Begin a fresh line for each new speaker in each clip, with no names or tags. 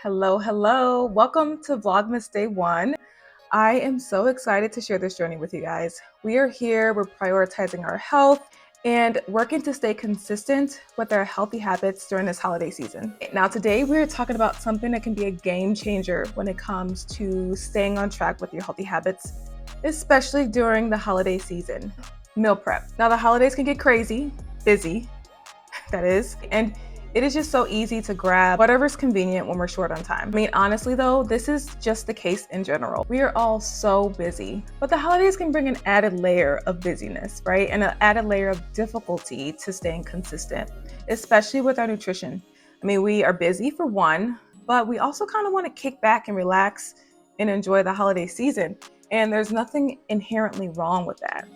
Hello, hello. Welcome to Vlogmas Day 1. I am so excited to share this journey with you guys. We are here, we're prioritizing our health and working to stay consistent with our healthy habits during this holiday season. Now, today we're talking about something that can be a game changer when it comes to staying on track with your healthy habits, especially during the holiday season: meal prep. Now, the holidays can get crazy, busy, that is, and it is just so easy to grab whatever's convenient when we're short on time. I mean, honestly though, this is just the case in general. We are all so busy, but the holidays can bring an added layer of busyness, right? And an added layer of difficulty to staying consistent, especially with our nutrition. I mean, we are busy for one, but we also kind of want to kick back and relax and enjoy the holiday season. And there's nothing inherently wrong with that.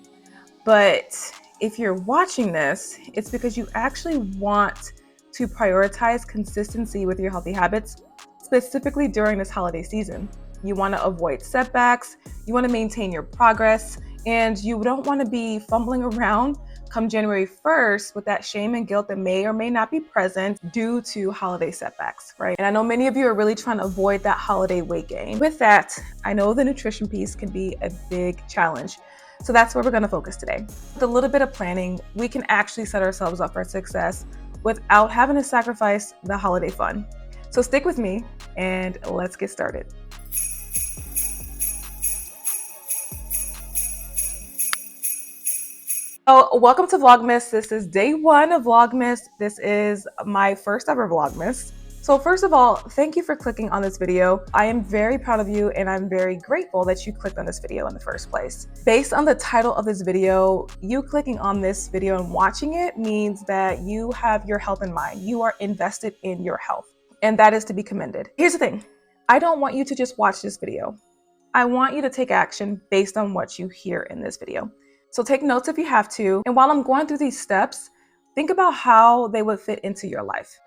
But if you're watching this, it's because you actually want to prioritize consistency with your healthy habits, specifically during this holiday season. You want to avoid setbacks, you want to maintain your progress, and you don't want to be fumbling around come January 1st with that shame and guilt that may or may not be present due to holiday setbacks, right? And I know many of you are really trying to avoid that holiday weight gain. With that, I know the nutrition piece can be a big challenge. So that's where we're going to focus today. With a little bit of planning, we can actually set ourselves up for success without having to sacrifice the holiday fun. So stick with me and let's get started. So welcome to Vlogmas. This is day 1 of Vlogmas. This is my first ever Vlogmas. So first of all, thank you for clicking on this video. I am very proud of you and I'm very grateful that you clicked on this video in the first place. Based on the title of this video, you clicking on this video and watching it means that you have your health in mind. You are invested in your health, and that is to be commended. Here's the thing. I don't want you to just watch this video. I want you to take action based on what you hear in this video. So take notes if you have to. And while I'm going through these steps, think about how they would fit into your life.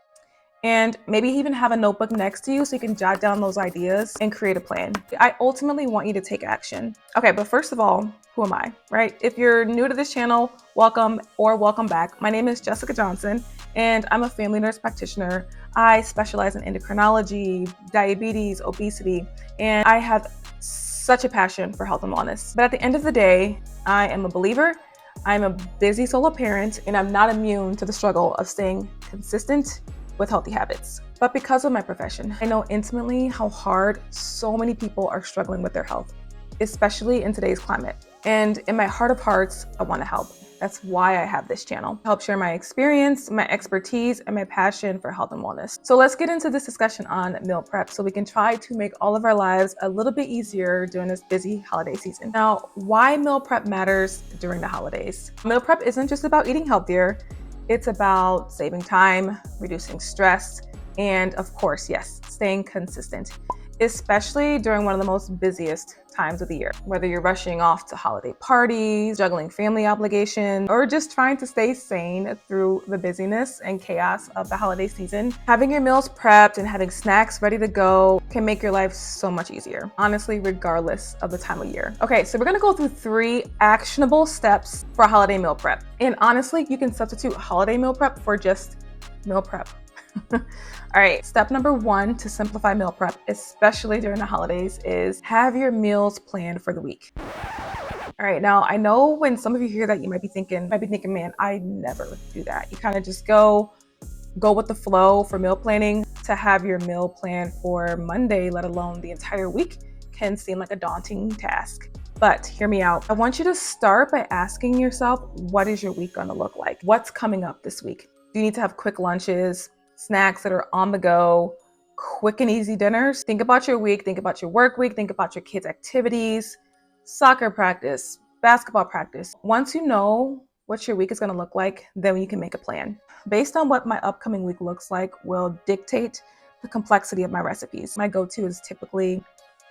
And maybe even have a notebook next to you so you can jot down those ideas and create a plan. I ultimately want you to take action. Okay, but first of all, who am I, right? If you're new to this channel, welcome or welcome back. My name is Jessica Johnson and I'm a family nurse practitioner. I specialize in endocrinology, diabetes, obesity, and I have such a passion for health and wellness. But at the end of the day, I am a believer, I'm a busy solo parent, and I'm not immune to the struggle of staying consistent with healthy habits. But because of my profession, I know intimately how hard so many people are struggling with their health, especially in today's climate. And in my heart of hearts, I want to help. That's why I have this channel, help share my experience, my expertise, and my passion for health and wellness. So let's get into this discussion on meal prep so we can try to make all of our lives a little bit easier during this busy holiday season. Now, why meal prep matters during the holidays. Meal prep isn't just about eating healthier. It's about saving time, reducing stress, and of course, yes, staying consistent, especially during one of the most busiest times of the year. Whether you're rushing off to holiday parties, juggling family obligations, or just trying to stay sane through the busyness and chaos of the holiday season, having your meals prepped and having snacks ready to go can make your life so much easier, honestly, regardless of the time of year. Okay, so we're gonna go through 3 actionable steps for holiday meal prep. And honestly, you can substitute holiday meal prep for just meal prep. All right, step number 1 to simplify meal prep, especially during the holidays, is have your meals planned for the week. All right, now I know when some of you hear that, you might be thinking, man, I never do that. You kind of just go with the flow for meal planning. To have your meal plan for Monday, let alone the entire week, can seem like a daunting task. But hear me out. I want you to start by asking yourself, what is your week gonna look like? What's coming up this week? Do you need to have quick lunches, snacks that are on the go, quick and easy dinners? Think about your week, think about your work week, think about your kids' activities, soccer practice, basketball practice. Once you know what your week is going to look like, then you can make a plan. Based on what my upcoming week looks like will dictate the complexity of my recipes. My go-to is typically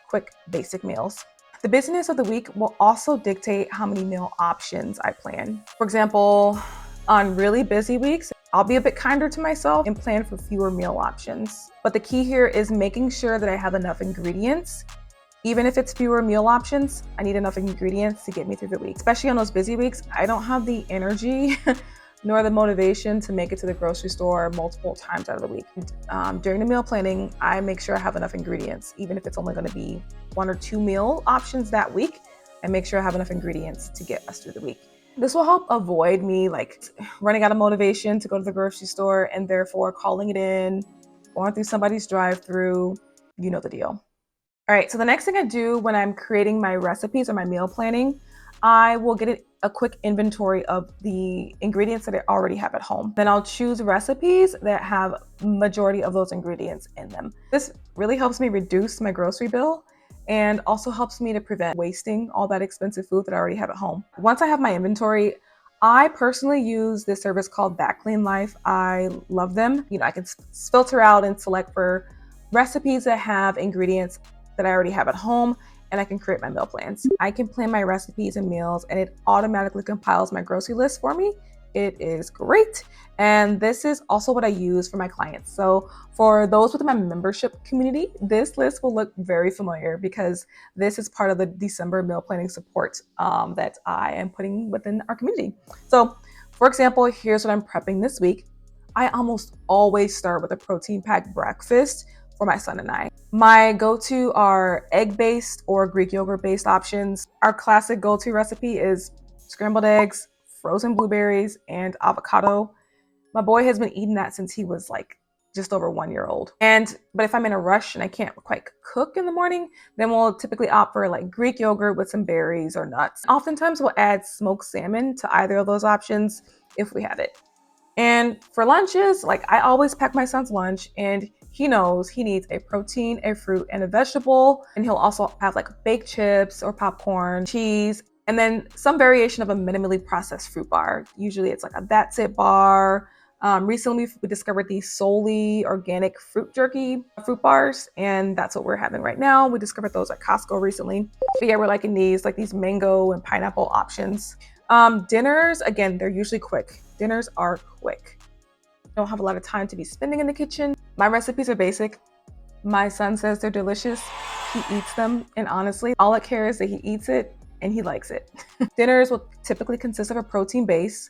quick, basic meals. The busyness of the week will also dictate how many meal options I plan. For example, on really busy weeks, I'll be a bit kinder to myself and plan for fewer meal options. But the key here is making sure that I have enough ingredients. Even if it's fewer meal options, I need enough ingredients to get me through the week. Especially on those busy weeks, I don't have the energy nor the motivation to make it to the grocery store multiple times out of the week. During the meal planning, I make sure I have enough ingredients, even if it's only going to be 1 or 2 meal options that week. I make sure I have enough ingredients to get us through the week. This will help avoid me like running out of motivation to go to the grocery store and therefore calling it in, going through somebody's drive-through. You know the deal. All right, so the next thing I do when I'm creating my recipes or my meal planning, I will get a quick inventory of the ingredients that I already have at home. Then I'll choose recipes that have majority of those ingredients in them. This really helps me reduce my grocery bill and also helps me to prevent wasting all that expensive food that I already have at home. Once I have my inventory, I personally use this service called Clean Life. I love them. You know, I can filter out and select for recipes that have ingredients that I already have at home, and I can create my meal plans. I can plan my recipes and meals, and it automatically compiles my grocery list for me. It is great. And this is also what I use for my clients. So for those within my membership community, this list will look very familiar because this is part of the December meal planning support that I am putting within our community. So for example, here's what I'm prepping this week. I almost always start with a protein-packed breakfast for my son and I. My go-to are egg-based or Greek yogurt-based options. Our classic go-to recipe is scrambled eggs, frozen blueberries, and avocado. My boy has been eating that since he was like just over 1 year old. But if I'm in a rush and I can't quite cook in the morning, then we'll typically opt for like Greek yogurt with some berries or nuts. Oftentimes we'll add smoked salmon to either of those options if we have it. And for lunches, like I always pack my son's lunch, and he knows he needs a protein, a fruit, and a vegetable. And he'll also have like baked chips or popcorn, cheese, and then some variation of a minimally processed fruit bar. Usually it's like a That's It bar. Recently we discovered these solely organic fruit jerky fruit bars, and that's what we're having right now. We discovered those at Costco recently. But yeah, we're liking these, like these mango and pineapple options. Dinners, again, they're usually quick. Dinners are quick. Don't have a lot of time to be spending in the kitchen. My recipes are basic. My son says they're delicious. He eats them, and honestly, all I care is that he eats it and he likes it. Dinners will typically consist of a protein base.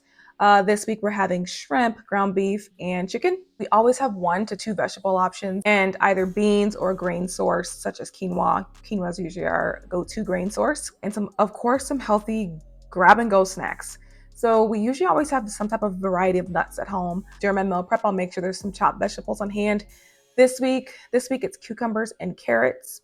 This week we're having shrimp, ground beef, and chicken. We always have 1 to 2 vegetable options and either beans or a grain source such as quinoa. Quinoa is usually our go-to grain source. And of course, some healthy grab-and-go snacks. So we usually always have some type of variety of nuts at home. During my meal prep, I'll make sure there's some chopped vegetables on hand. This week it's cucumbers and carrots.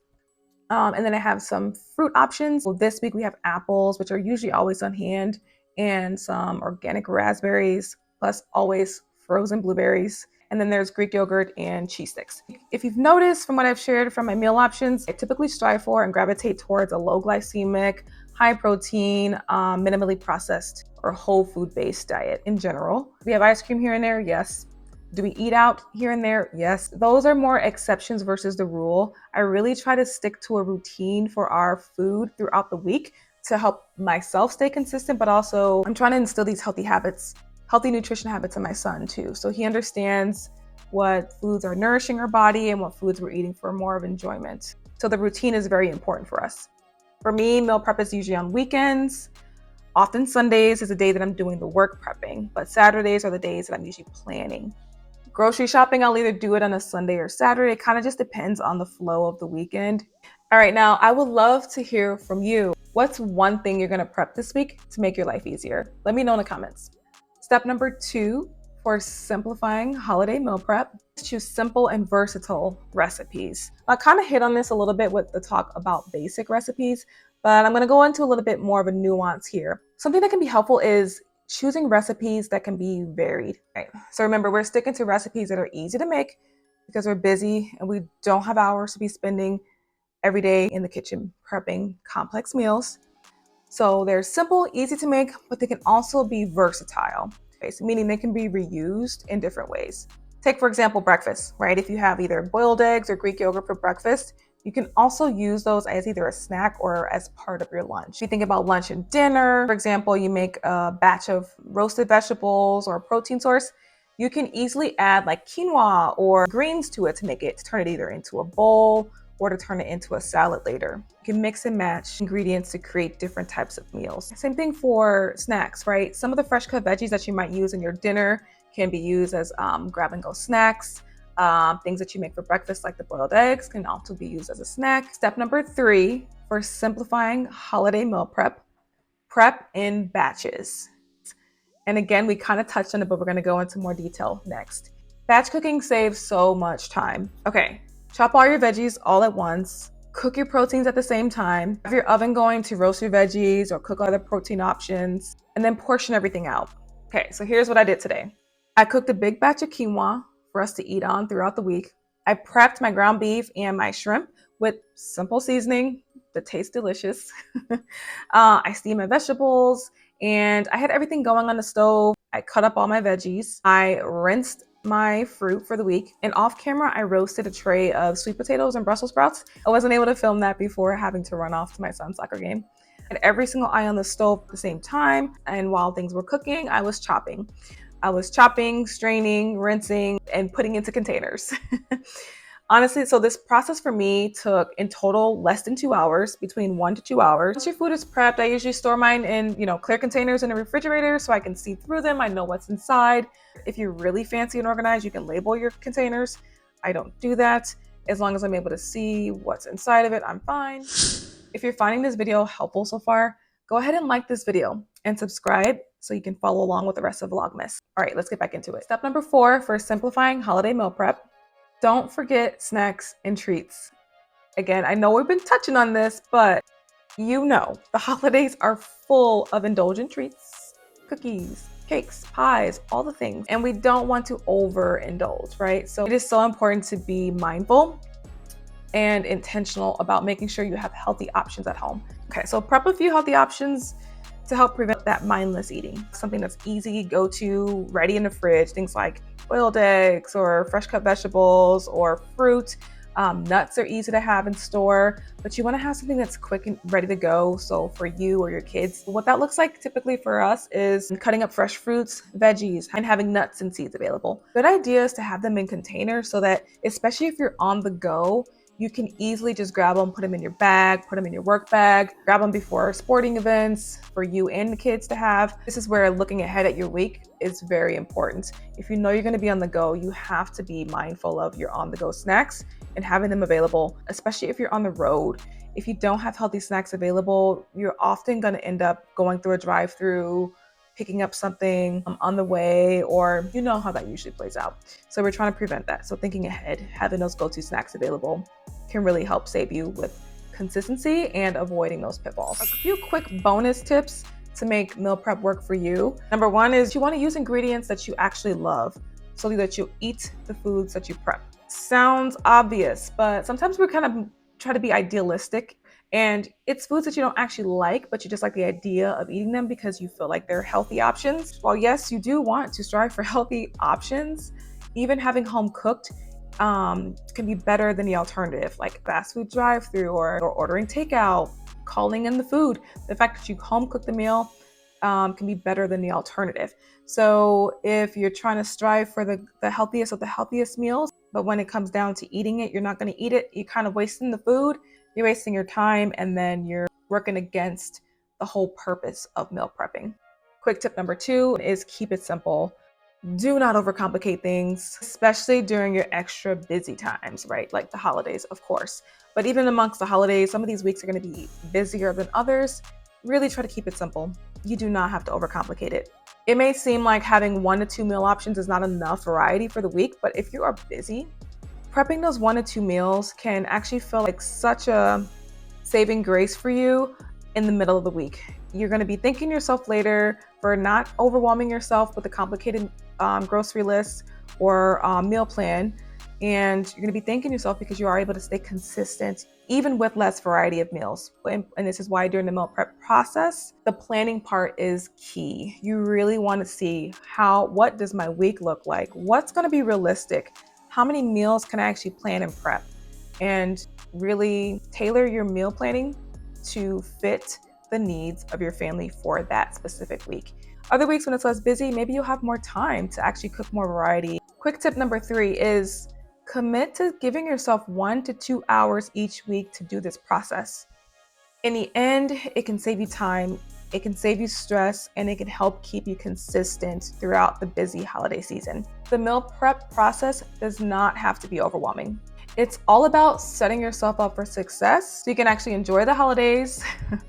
And then I have some fruit options. So this week we have apples, which are usually always on hand, and some organic raspberries, plus always frozen blueberries. And then there's Greek yogurt and cheese sticks. If you've noticed from what I've shared from my meal options, I typically strive for and gravitate towards a low glycemic, high protein, minimally processed or whole food based diet in general. We have ice cream here and there, yes. Do we eat out here and there? Yes. Those are more exceptions versus the rule. I really try to stick to a routine for our food throughout the week to help myself stay consistent, but also I'm trying to instill these healthy habits, healthy nutrition habits in my son too. So he understands what foods are nourishing our body and what foods we're eating for more of enjoyment. So the routine is very important for us. For me, meal prep is usually on weekends. Often Sundays is the day that I'm doing the work prepping, but Saturdays are the days that I'm usually planning. Grocery shopping, I'll either do it on a Sunday or Saturday. It kind of just depends on the flow of the weekend. All right, now I would love to hear from you. What's one thing you're gonna prep this week to make your life easier? Let me know in the comments. Step number 2 for simplifying holiday meal prep is choose simple and versatile recipes. I kind of hit on this a little bit with the talk about basic recipes, but I'm gonna go into a little bit more of a nuance here. Something that can be helpful is choosing recipes that can be varied. Right. So remember, we're sticking to recipes that are easy to make because we're busy and we don't have hours to be spending every day in the kitchen prepping complex meals. So they're simple, easy to make, but they can also be versatile, okay? So meaning they can be reused in different ways. Take, for example, breakfast, right? If you have either boiled eggs or Greek yogurt for breakfast, you can also use those as either a snack or as part of your lunch. If you think about lunch and dinner, for example, you make a batch of roasted vegetables or a protein source, you can easily add like quinoa or greens to it to turn it either into a bowl or to turn it into a salad later. You can mix and match ingredients to create different types of meals. Same thing for snacks, right? Some of the fresh cut veggies that you might use in your dinner can be used as grab and go snacks. Things that you make for breakfast, like the boiled eggs, can also be used as a snack. Step number 3 for simplifying holiday meal prep in batches. And again, we kind of touched on it, but we're going to go into more detail next. Batch cooking saves so much time. Okay, chop all your veggies all at once. Cook your proteins at the same time. Have your oven going to roast your veggies or cook other protein options, and then portion everything out. Okay, so here's what I did today. I cooked a big batch of quinoa for us to eat on throughout the week. I prepped my ground beef and my shrimp with simple seasoning that tastes delicious. I steamed my vegetables, and I had everything going on the stove. I cut up all my veggies. I rinsed my fruit for the week, and off camera, I roasted a tray of sweet potatoes and Brussels sprouts. I wasn't able to film that before having to run off to my son's soccer game. I had every single eye on the stove at the same time, and while things were cooking, I was chopping. Straining, rinsing, and putting into containers. Honestly, so this process for me took in total less than 2 hours, between 1 to 2 hours. Once your food is prepped, I usually store mine in, clear containers in the refrigerator so I can see through them. I know what's inside. If you're really fancy and organized, you can label your containers. I don't do that. As long as I'm able to see what's inside of it, I'm fine. If you're finding this video helpful so far, go ahead and like this video and subscribe so you can follow along with the rest of Vlogmas. All right, let's get back into it. Step number 4 for simplifying holiday meal prep. Don't forget snacks and treats. Again, I know we've been touching on this, but the holidays are full of indulgent treats, cookies, cakes, pies, all the things. And we don't want to overindulge, right? So it is so important to be mindful and intentional about making sure you have healthy options at home. Okay, so prep a few healthy options to help prevent that mindless eating. Something that's easy, go to, ready in the fridge, things like boiled eggs or fresh cut vegetables or fruit. Nuts are easy to have in store, but you want to have something that's quick and ready to go. So for you or your kids, what that looks like typically for us is cutting up fresh fruits, veggies, and having nuts and seeds available. Good idea is to have them in containers so that, especially if you're on the go, you can easily just grab them, put them in your bag, put them in your work bag, grab them before sporting events for you and the kids to have. This is where looking ahead at your week is very important. If you know you're going to be on the go, you have to be mindful of your on-the-go snacks and having them available, especially if you're on the road. If you don't have healthy snacks available, you're often going to end up going through a drive-through, picking up something on the way, or you know how that usually plays out. So we're trying to prevent that. So thinking ahead, having those go-to snacks available can really help save you with consistency and avoiding those pitfalls. A few quick bonus tips to make meal prep work for you. Number 1 is you want to use ingredients that you actually love so that you eat the foods that you prep. Sounds obvious, but sometimes we kind of try to be idealistic, and it's foods that you don't actually like, but you just like the idea of eating them because you feel like they're healthy options. While yes, you do want to strive for healthy options, even having home cooked can be better than the alternative, like fast food drive-through or ordering takeout, calling in the food. The fact that you home cook the meal can be better than the alternative. So if you're trying to strive for the healthiest of the healthiest meals, but when it comes down to eating it, you're not going to eat it, you're kind of wasting the food, you're wasting your time, and then you're working against the whole purpose of meal prepping. Quick tip number 2 is keep it simple. Do not overcomplicate things, especially during your extra busy times, right? Like the holidays, of course. But even amongst the holidays, some of these weeks are going to be busier than others. Really try to keep it simple. You do not have to overcomplicate it. It may seem like having 1 to 2 meal options is not enough variety for the week, but if you are busy, prepping those 1 to 2 meals can actually feel like such a saving grace for you in the middle of the week. You're going to be thanking yourself later for not overwhelming yourself with a complicated grocery list or meal plan. And you're going to be thanking yourself because you are able to stay consistent even with less variety of meals. And this is why during the meal prep process, the planning part is key. You really want to see what does my week look like? What's going to be realistic? How many meals can I actually plan and prep? And really tailor your meal planning to fit the needs of your family for that specific week. Other weeks when it's less busy, maybe you'll have more time to actually cook more variety. Quick tip number 3 is Commit to giving yourself 1 to 2 hours each week to do this process. In the end, it can save you time, it can save you stress, and it can help keep you consistent throughout the busy holiday season. The meal prep process does not have to be overwhelming. It's all about setting yourself up for success so you can actually enjoy the holidays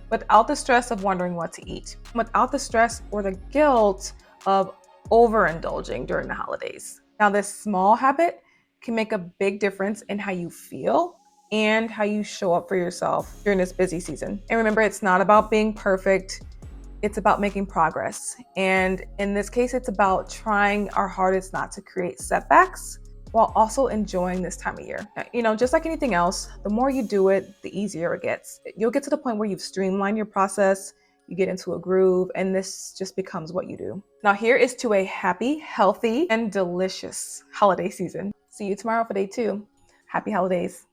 without the stress of wondering what to eat, without the stress or the guilt of overindulging during the holidays. Now, this small habit can make a big difference in how you feel and how you show up for yourself during this busy season. And remember, it's not about being perfect. It's about making progress. And in this case, it's about trying our hardest not to create setbacks while also enjoying this time of year. Just like anything else, the more you do it, the easier it gets. You'll get to the point where you've streamlined your process, you get into a groove, and this just becomes what you do. Now, here is to a happy, healthy, and delicious holiday season. See you tomorrow for day 2. Happy holidays.